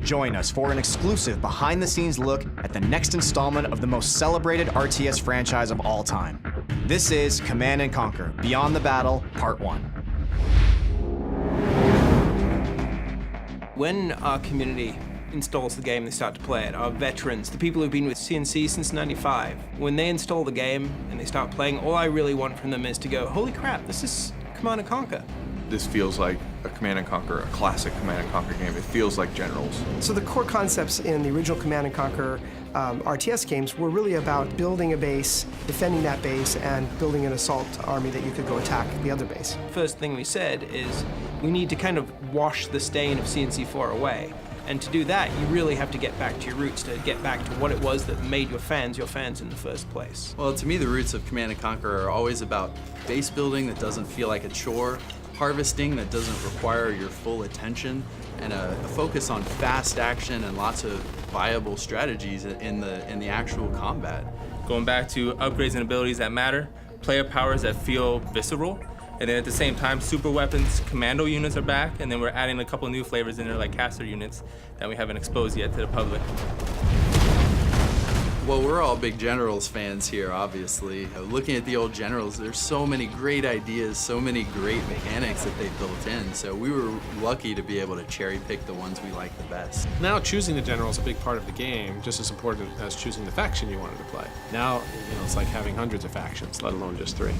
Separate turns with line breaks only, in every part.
Join us for an exclusive behind-the-scenes look at the next installment of the most celebrated RTS franchise of all time. This is Command & Conquer: Beyond the Battle, Part 1.
When our community installs the game, they start to play it, our veterans, the people who've been with CNC since '95, when they install the game and they start playing, all I really want from them is to go, holy crap, this is Command & Conquer.
This feels like a Command & Conquer, a classic Command & Conquer game. It feels like Generals.
So the core concepts in the original Command & Conquer RTS games were really about building a base, defending that base, and building an assault army that you could go attack the other base.
First thing we said is we need to kind of wash the stain of CNC4 away. And to do that, you really have to get back to your roots, to get back to what it was that made your fans in the first place.
Well, to me, the roots of Command & Conquer are always about base building that doesn't feel like a chore, harvesting that doesn't require your full attention, and a focus on fast action and lots of viable strategies in the actual combat.
Going back to upgrades and abilities that matter, player powers that feel visceral, and then at the same time, super weapons, commando units are back, and then we're adding a couple new flavors in there like caster units that we haven't exposed yet to the public.
Well, we're all big Generals fans here, obviously. Looking at the old Generals, there's so many great ideas, so many great mechanics that they built in, so we were lucky to be able to cherry pick the ones we like the best.
Now choosing the general is a big part of the game, just as important as choosing the faction you wanted to play. Now, it's like having hundreds of factions, let alone just 3.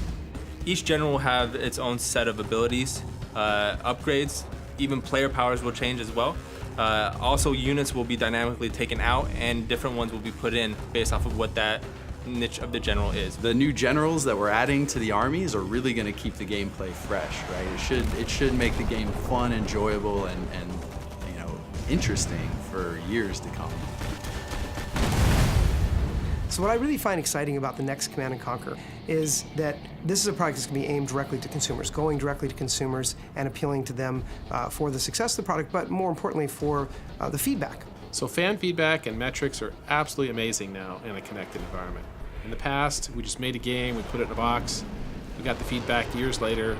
Each general will have its own set of abilities, upgrades, even player powers will change as well. Also, units will be dynamically taken out and different ones will be put in based off of what that niche of the general is.
The new generals that we're adding to the armies are really going to keep the gameplay fresh, right? It should make the game fun, enjoyable, and interesting for years to come.
So what I really find exciting about the next Command & Conquer is that this is a product that's going to be aimed directly to consumers, going directly to consumers and appealing to them for the success of the product, but more importantly for the feedback.
So fan feedback and metrics are absolutely amazing now in a connected environment. In the past, we just made a game, we put it in a box, we got the feedback years later,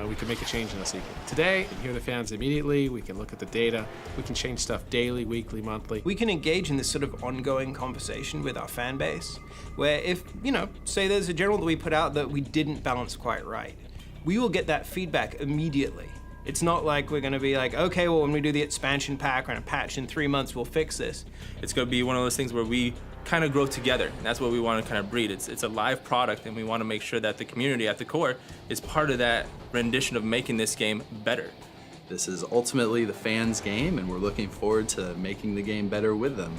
we could make a change in the sequel. Today, we can hear the fans immediately, we can look at the data, we can change stuff daily, weekly, monthly.
We can engage in this sort of ongoing conversation with our fan base, where if, say there's a general that we put out that we didn't balance quite right, we will get that feedback immediately. It's not like we're gonna be like, okay, well, when we do the expansion pack or a patch in 3 months, we'll fix this.
It's gonna be one of those things where we kind of grow together, and that's what we want to kind of breed. It's a live product, and we want to make sure that the community at the core is part of that rendition of making this game better.
This is ultimately the fans' game, and we're looking forward to making the game better with them.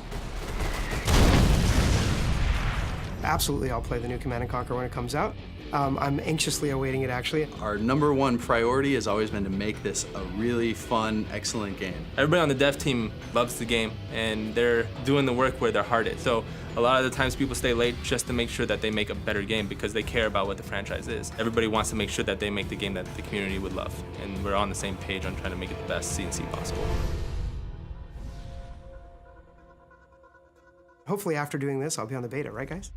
Absolutely, I'll play the new Command & Conquer when it comes out. I'm anxiously awaiting it, actually.
Our #1 priority has always been to make this a really fun, excellent game.
Everybody on the dev team loves the game, and they're doing the work where their heart is. So a lot of the times people stay late just to make sure that they make a better game because they care about what the franchise is. Everybody wants to make sure that they make the game that the community would love, and we're on the same page on trying to make it the best CNC possible.
Hopefully after doing this, I'll be on the beta, right guys?